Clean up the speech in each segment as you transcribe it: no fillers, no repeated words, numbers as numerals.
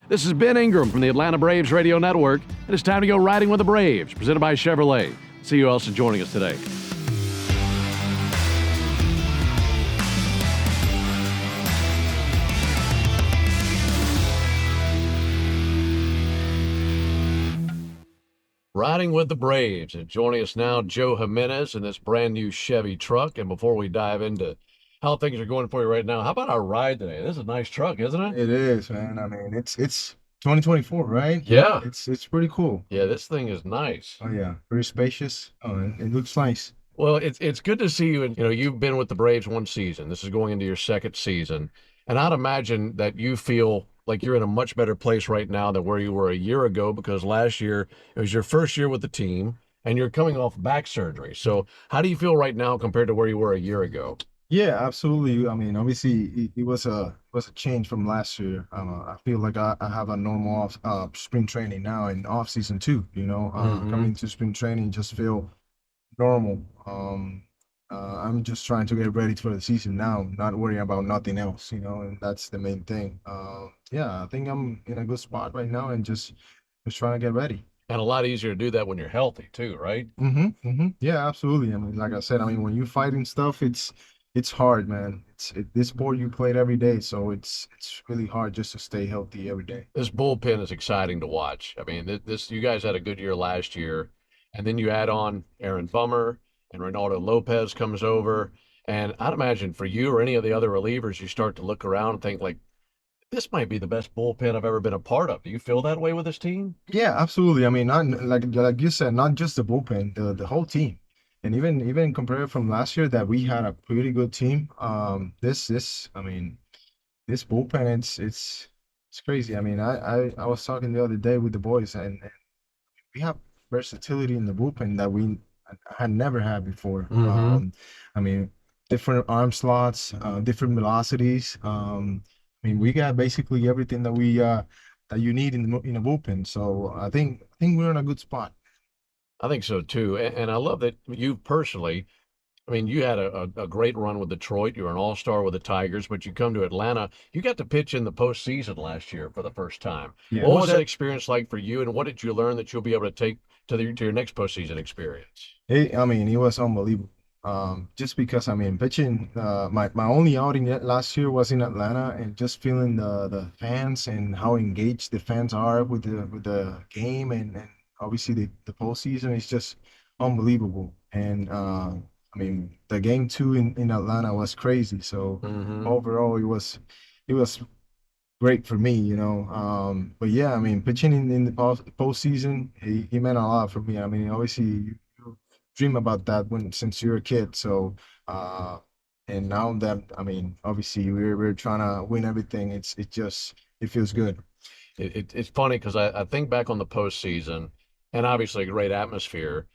This is Ben Ingram from the Atlanta Braves Radio Network, and it's time to go riding with the Braves, presented by Chevrolet. See who else is joining us today. Riding with the Braves, and joining us now, Joe Jiménez in this brand new Chevy truck. And before we dive into how things are going for you right now, how about our ride today? This is a nice truck, isn't it? It is, man. I mean, it's 2024, right? Yeah. It's pretty cool. Yeah, this thing is nice. Oh yeah, very spacious. Oh, and it looks nice. Well, it's good to see you. And you've been with the Braves one season. This is going into your second season, and I'd imagine that you feel like you're in a much better place right now than where you were a year ago, because last year it was your first year with the team, and you're coming off back surgery. So, how do you feel right now compared to where you were a year ago? Yeah, absolutely. I mean, obviously, it was a change from last year. I feel like I have a normal spring training now and off season too. Coming to spring training just feel normal. I'm just trying to get ready for the season now, not worrying about nothing else. And that's the main thing. Yeah, I think I'm in a good spot right now and just trying to get ready. And a lot easier to do that when you're healthy too, right? Yeah, absolutely. I mean, like I said, I mean, when you're fighting stuff, it's hard, man. This sport you play it every day, so it's really hard just to stay healthy every day. This bullpen is exciting to watch. I mean, this you guys had a good year last year, and then you add on Aaron Bummer and Reynaldo Lopez comes over, and I'd imagine for you or any of the other relievers, you start to look around and think like, this might be the best bullpen I've ever been a part of. Do you feel that way with this team? Yeah, absolutely. I mean, not like you said, not just the bullpen, the whole team. And even compared from last year that we had a pretty good team. I mean, this bullpen, it's crazy. I mean, I was talking the other day with the boys, and we have versatility in the bullpen that we had never had before. I mean, different arm slots, different velocities. I mean, we got basically everything that you need in a bullpen. So I think we're in a good spot. I think so too. And I love that you personally, I mean, you had a great run with Detroit. You were an all-star with the Tigers, but you come to Atlanta. You got to pitch in the postseason last year for the first time. Yeah. What was that experience like for you, and what did you learn that you'll be able to take to your next postseason experience? I mean, it was unbelievable. Just because I mean, pitching. My only outing yet last year was in Atlanta, and just feeling the fans and how engaged the fans are with the game, and obviously the postseason is just unbelievable. And I mean, the game two in Atlanta was crazy. So overall, it was great for me. But yeah, I mean, pitching in the postseason, he meant a lot for me. I mean, obviously, you dream about that since you're a kid. So, and now that I mean, obviously, we're trying to win everything. It feels good. It's funny because I think back on the postseason, and obviously a great atmosphere,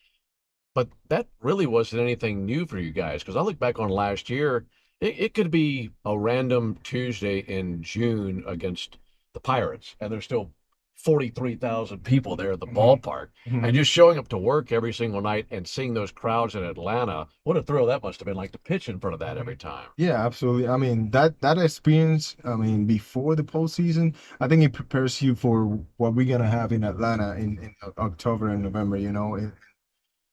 but that really wasn't anything new for you guys. Because I look back on last year, it could be a random Tuesday in June against the Pirates, and there's still 43,000 people there at the ballpark. Mhm. And just showing up to work every single night and seeing those crowds in Atlanta, what a thrill that must have been like to pitch in front of that every time. Yeah, absolutely. I mean, that experience, I mean, before the postseason, I think it prepares you for what we're gonna have in Atlanta in October and November,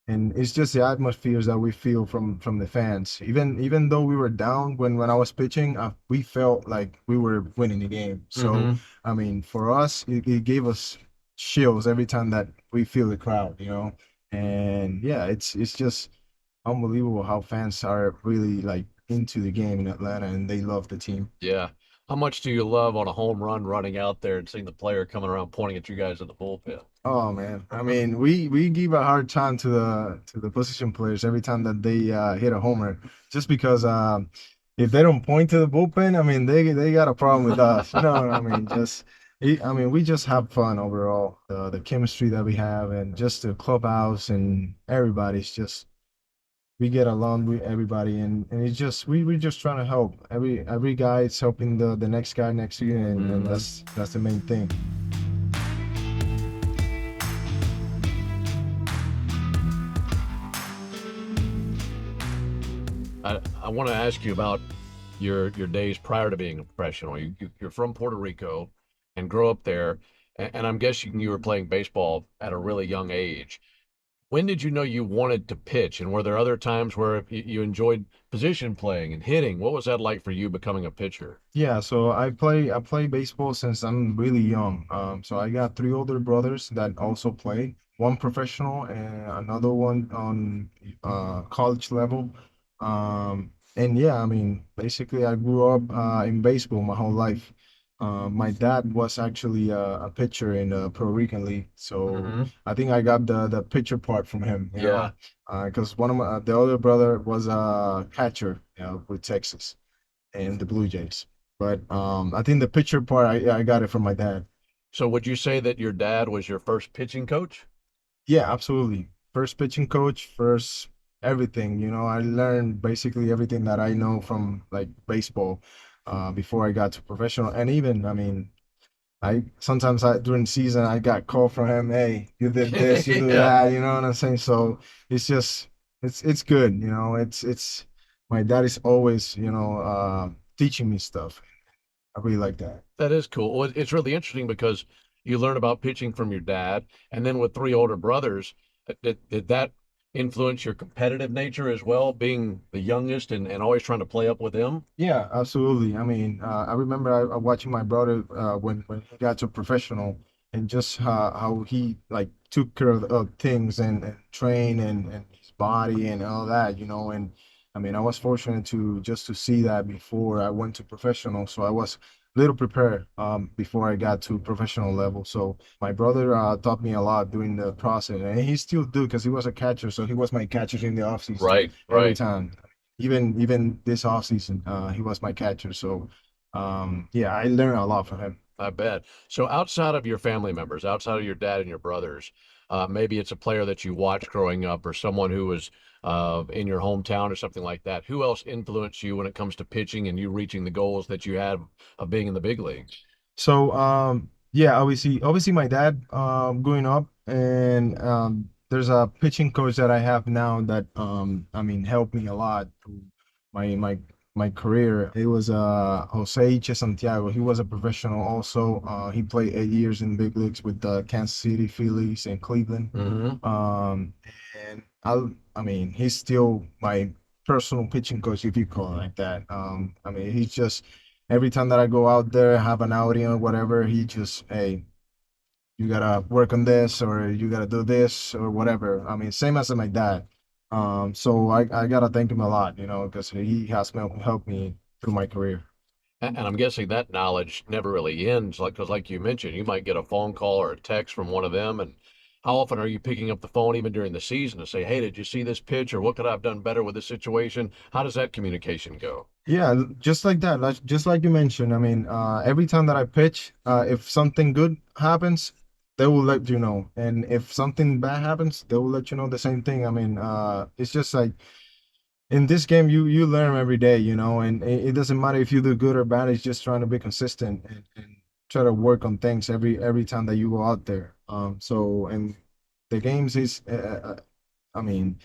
and it's just the atmospheres that we feel from the fans. Even though we were down when I was pitching, we felt like we were winning the game. So, I mean, for us, it gave us chills every time that we feel the crowd. And yeah, it's just unbelievable how fans are really like into the game in Atlanta and they love the team. Yeah. How much do you love on a home run running out there and seeing the player coming around pointing at you guys in the bullpen? Oh man, I mean, we give a hard time to the position players every time that they hit a homer, just because if they don't point to the bullpen, I mean, they got a problem with us. You know what I mean? I mean, we just have fun overall. The chemistry that we have, and just the clubhouse and everybody's just we get along with everybody, and it's just we're just trying to help. Every guy is helping the next guy next year, and that's the main thing. I want to ask you about your days prior to being a professional. You're from Puerto Rico, and grow up there. And I'm guessing you were playing baseball at a really young age. When did you know you wanted to pitch? And were there other times where you enjoyed position playing and hitting? What was that like for you becoming a pitcher? Yeah, so I play baseball since I'm really young. So I got three older brothers that also play, one professional and another one on college level. And yeah, I mean, basically I grew up in baseball my whole life. My dad was actually a pitcher in the Puerto Rican League, so Hmm. I think I got the pitcher part from him, you Yeah, know, because one of the other brother was a catcher, with Texas and the Blue Jays. But I think the pitcher part, I got it from my dad. so would you say that your dad was your first pitching coach? Yeah, absolutely. First pitching coach, first everything. I learned basically everything that I know from like baseball before I got to professional. And even, I mean, I sometimes during season I got called from him, hey, you did this, you do Yeah, that, you know what I'm saying? So it's just it's good, it's my dad is always, teaching me stuff. I really like that. that is cool. Well, it's really interesting because you learn about pitching from your dad, and then with three older brothers, did that influence your competitive nature as well, being the youngest and always trying to play up with them? Yeah, absolutely. I mean, I remember watching my brother when he got to professional, and just how he like took care of things and train and his body and all that, And I mean, I was fortunate to just to see that before I went to professional, so I was little prepared before I got to professional level. So my brother taught me a lot during the process, and he still do because he was a catcher, so he was my catcher in the off season Right, every right. time. Even this offseason, he was my catcher. So yeah, I learned a lot from him. I bet. So outside of your family members, outside of your dad and your brothers, maybe it's a player that you watched growing up or someone who was in your hometown or something like that. Who else influenced you when it comes to pitching and you reaching the goals that you had of being in the big leagues? So yeah, obviously my dad growing up, and there's a pitching coach that I have now that I mean helped me a lot through my career. It was Jose H. Santiago. He was a professional also. He played 8 years in big leagues with the Kansas City Phillies and Cleveland. Hmm. Um and I mean he's still my personal pitching coach, if you call it like that. I mean he's just every time that I go out there, have an outing or whatever, he just, hey, you gotta work on this or you gotta do this or whatever. I mean, same as my dad. So I gotta thank him a lot, because he has helped me through my career. And I'm guessing that knowledge never really ends, like because like you mentioned, you might get a phone call or a text from one of them, and how often are you picking up the phone even during the season to say, "Hey, did you see this pitch?" or "What could I have done better with this situation?" How does that communication go? Yeah, just like that. Just like you mentioned. I mean, every time that I pitch, if something good happens, they will let you know. And if something bad happens, they will let you know the same thing. I mean, it's just like in this game you learn every day, and it doesn't matter if you do good or bad. It's just trying to be consistent and try to work on things every time that you go out there. So and the games is I mean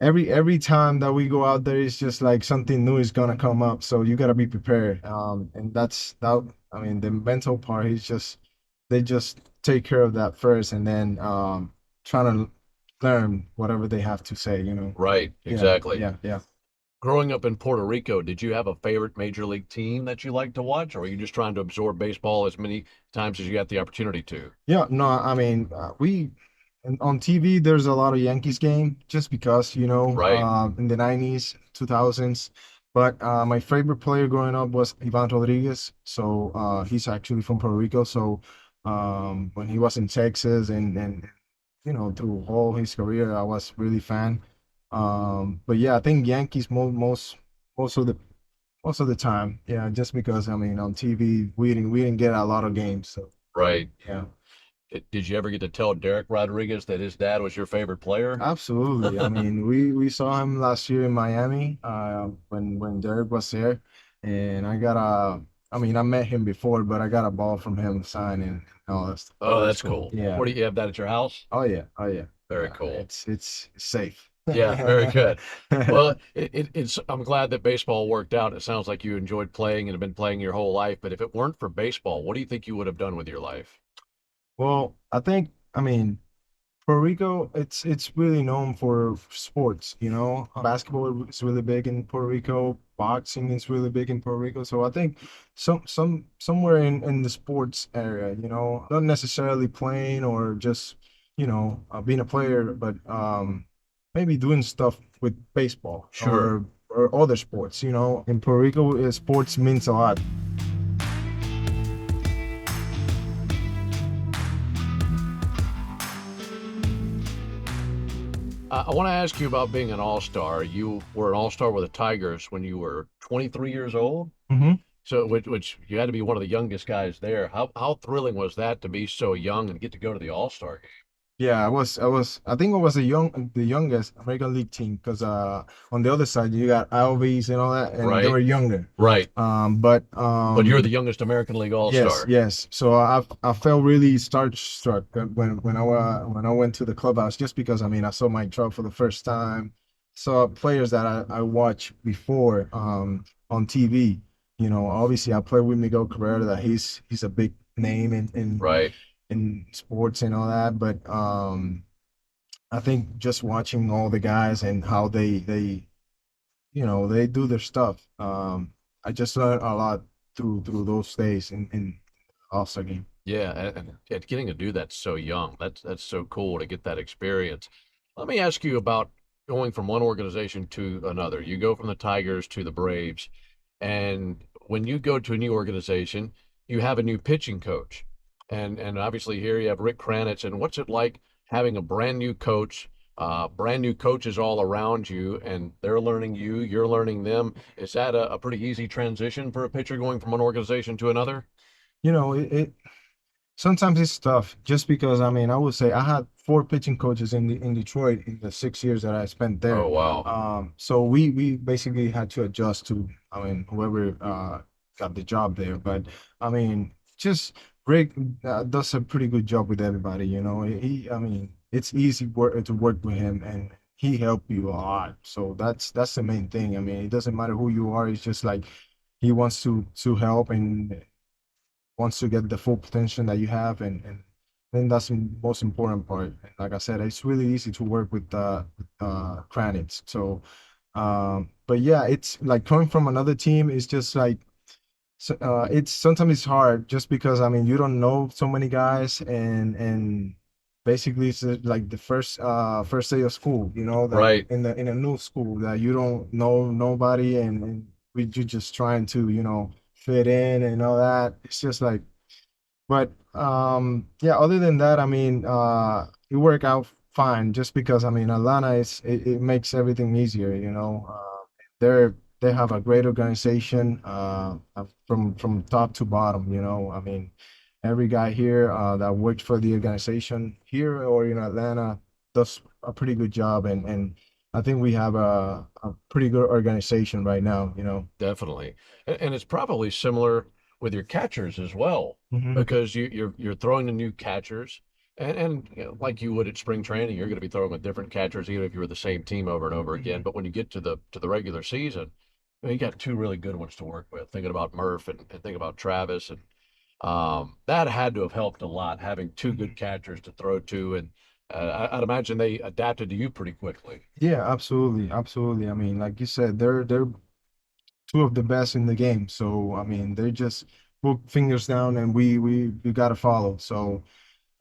every time that we go out there, it's just like something new is gonna come up, so you gotta be prepared. And that's that. I mean, the mental part is just they just take care of that first, and then trying to learn whatever they have to say. Right, Yeah, exactly. yeah, yeah. Growing up in Puerto Rico, did you have a favorite major league team that you like to watch, or were you just trying to absorb baseball as many times as you got the opportunity to? Yeah, no, I mean, on TV, there's a lot of Yankees game just because, Right. in the 90s, 2000s. But my favorite player growing up was Ivan Rodriguez. So he's actually from Puerto Rico. So when he was in Texas and through all his career, I was really fan. But yeah, I think Yankees most of the most of the time. Yeah, just because I mean on TV we didn't get a lot of games. So Right. yeah. Did you ever get to tell Derek Rodriguez that his dad was your favorite player? Absolutely. I mean, we saw him last year in Miami, when Derek was there, and I mean, I met him before, but I got a ball from him signing and all that stuff. Oh, It's that's cool. cool. Yeah. What do you have that at your house? Oh yeah. Oh yeah. Very Yeah. cool. It's safe. Yeah, very good. Well, it's I'm glad that baseball worked out. It sounds like you enjoyed playing and have been playing your whole life. But if it weren't for baseball, what do you think you would have done with your life? Well, I think, I mean, Puerto Rico, it's really known for sports, you know. Basketball is really big in Puerto Rico. Boxing is really big in Puerto Rico. So I think somewhere in the sports area, you know, not necessarily playing or just, being a player, but maybe doing stuff with baseball Sure. or other sports, you know. In Puerto Rico, sports means a lot. I want to ask you about being an all-star. You were an all-star with the Tigers when you were 23 years old. Mhm. So, which you had to be one of the youngest guys there. How thrilling was that to be so young and get to go to the All-Star game? Yeah, I think I was the youngest American League team because on the other side you got Alves and all that, and they were Right, younger. right. But But you're the youngest American League yes, All-Star. yes. So I felt really starstruck when I went to the clubhouse just because I mean I saw my truck for the first time, saw players that I watched before on TV. You know, obviously I played with Miguel Cabrera, that he's a big name Right. in sports and all that, but I think just watching all the guys and how they do their stuff. I just learned a lot through those days in All-Star game. Yeah, and getting to do that so young, that's so cool to get that experience. Let me ask you about going from one organization to another. You go from the Tigers to the Braves, and when you go to a new organization, you have a new pitching coach. And obviously here you have Rick Kranitz. And what's it like having a brand new coach, brand new coaches all around you, and they're learning you, you're learning them. Is that a pretty easy transition for a pitcher going from one organization to another? You know, it sometimes it's tough just because I mean I would say I had four pitching coaches in Detroit in the 6 years that I spent Oh, there. wow. So we basically had to adjust to I mean whoever got the job there. But I mean just Rick does a pretty good job with everybody. You know, I mean it's easy work to work with him and he helped you a lot. So that's the main thing. I mean it doesn't matter who you are. It's just like he wants to help and wants to get the full potential that you have, and I think that's the most important part. And like I said, it's really easy to work with Kranitz. So, but yeah, it's like coming from another team is just like it's sometimes it's hard just because I mean you don't know so many guys and basically it's like the first day of school, you know, that Right. in a new school that you don't know nobody and you're just trying to fit in and all that. It's just like but yeah, other than that, I mean, it worked out fine just because I mean Atlanta it makes everything easier, you know. They have a great organization from top to bottom, you know. I mean, every guy here that worked for the organization here or in Atlanta does a pretty good job and I think we have a pretty good organization right now, you know. Definitely. And it's probably similar with your catchers as well, Hmm. because you're throwing the new catchers and you know, like you would at spring training, you're going to be throwing with different catchers, even if you were the same team over and over again. But when you get to the regular season, you got two really good ones to work with. Thinking about Murph and thinking about Travis, and that had to have helped a lot having two good catchers to throw to. And I'd imagine they adapted to you pretty quickly. Yeah, absolutely, absolutely. I mean, like you said, they're two of the best in the game. So I mean, they just put fingers down, and we gotta follow. So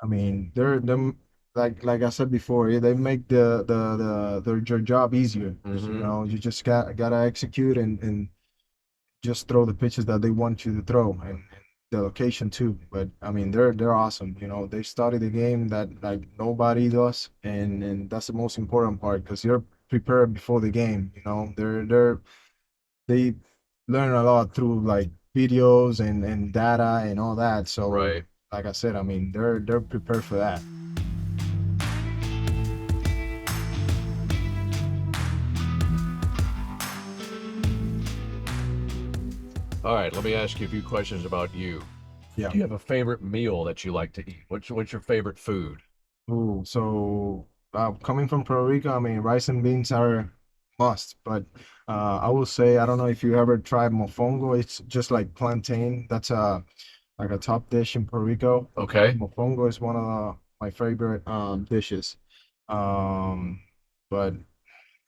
I mean, they're them like I said before, yeah, they make their job easier. 'Cause, you Hmm. know, you just gotta execute and just throw the pitches that they want you to throw and the location too. But I mean, they're awesome. You know, they study the game that like nobody does, and that's the most important part because you're prepared before the game. You know, they learn a lot through like videos and data and all that. So Right. like I said, I mean they're prepared for that. All right, let me ask you a few questions about you. Yeah. Do you have a favorite meal that you like to eat? What's your favorite food? Ooh, so coming from Puerto Rico, I mean, rice and beans are must. But I will say, I don't know if you ever tried mofongo. It's just like plantain. That's like a top dish in Puerto Rico. Okay. Mofongo is one of my favorite dishes. Um, but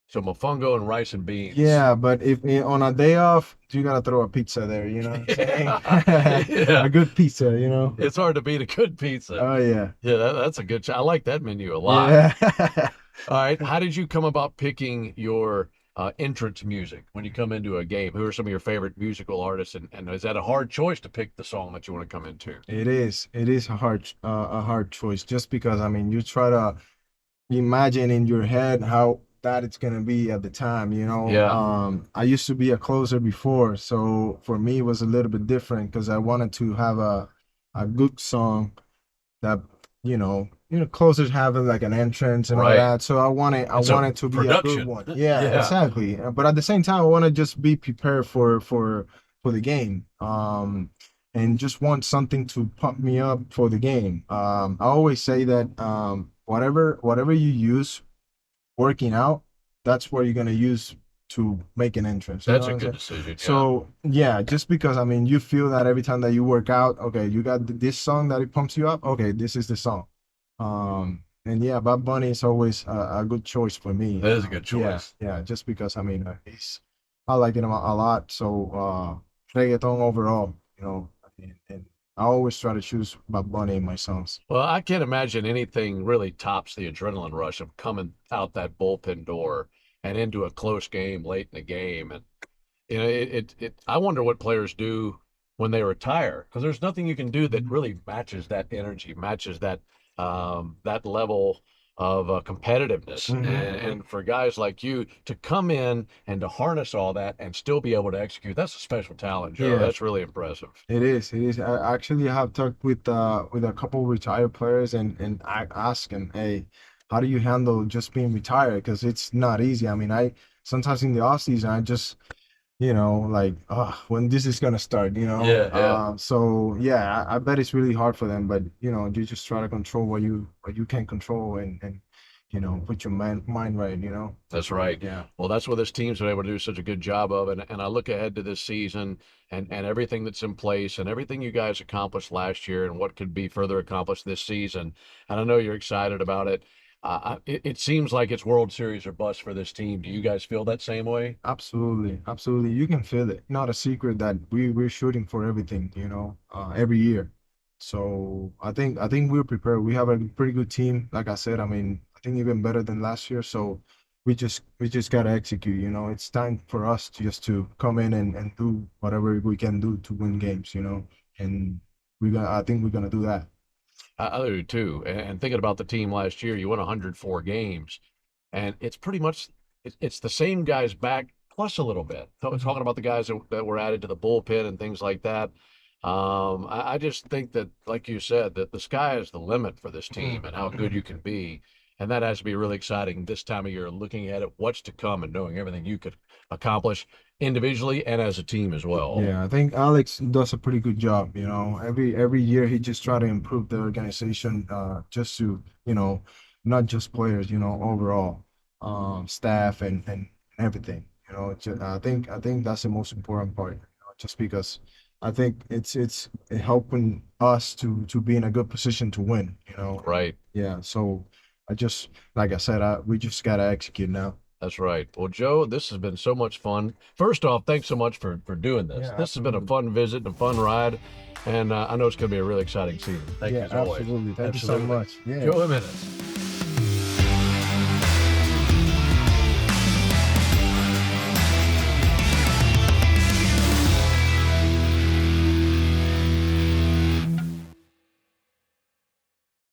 So mofongo and rice and beans. yeah, but if on a day off, you gotta throw a pizza there. You know what I'm saying? Yeah. A good pizza. You know? It's hard to beat a good pizza. Oh yeah, Yeah, that's a good. I like that menu a lot. yeah. All right. How did you come about picking your entrance music when you come into a game? Who are some of your favorite musical artists? And is that a hard choice to pick the song that you want to come into? It is. It is a hard choice just because I mean you try to imagine in your head how that it's gonna be at the time, you know. Yeah. I used to be a closer before, so for me it was a little bit different because I wanted to have a good song that closers have like an entrance and all Right. that. So I It's a wanted to be a good production. one. Yeah, Yeah. exactly. But at the same time, I want to just be prepared for the game. And just want something to pump me up for the game. I always say that whatever you use working out, that's what you're gonna use to make an entrance. You know That's what a I'm good saying? decision. Yeah. So yeah, just because I mean you feel that every time that you work out, okay, you got this song that it pumps you up. Okay, this is the song. And yeah, Bad Bunny is always a good choice for me. That is a good Yeah, choice. yeah, just because I mean I like him a lot. So reggaeton overall, and I always try to choose Bad Bunny in my songs. Well, I can't imagine anything really tops the adrenaline rush of coming out that bullpen door and into a close game late in the game. And I wonder what players do when they retire, because there's nothing you can do that really matches that energy, matches that level of competitiveness. And for guys like you to come in and to harness all that and still be able to execute, that's a special talent, Joe. Yeah, That's really impressive. it is. It is. I actually have talked with a couple retired players and I ask them, hey, how do you handle just being retired? Because it's not easy. I mean, I sometimes in the off season I just like, when this is gonna start, Yeah, yeah. so yeah, I bet it's really hard for them, but you just try to control what you can control and put your mind right, That's right. yeah. Well, that's what this team's been able to do such a good job of. And I look ahead to this season and everything that's in place and everything you guys accomplished last year and what could be further accomplished this season. And I know you're excited about it. It seems like it's World Series or bust for this team. Do you guys feel that same way? Absolutely, absolutely. You can feel it. Not a secret that we're shooting for everything, every year. So I think we're prepared. We have a pretty good team. Like I said, I mean, I think even better than last year. So we just gotta execute. It's time for us to just to come in and do whatever we can do to win games. And I think we're gonna do that. I do too. And thinking about the team last year, you won 104 games, and it's pretty much it's the same guys back plus a little bit. Talking about the guys that were added to the bullpen and things like that. I just think that, like you said, that the sky is the limit for this team and how good you can be. And that has to be really exciting this time of year, looking at it, what's to come, and knowing everything you could accomplish individually and as a team as well. Yeah, I think Alex does a pretty good job. Every year he just try to improve the organization, just to, not just players, overall, staff and everything. I think that's the most important part, just because I think it's helping us to be in a good position to win. Right. Yeah, so I just like I said, we just gotta execute now. That's right. Well, Joe, this has been so much fun. First off, thanks so much for doing this. Yeah, This has been a absolutely. fun visit and a fun ride, and I know it's going to be a really exciting season. Thank you Yeah, as always. absolutely. Thank you so Absolutely. much. Yeah. Joe Jimenez.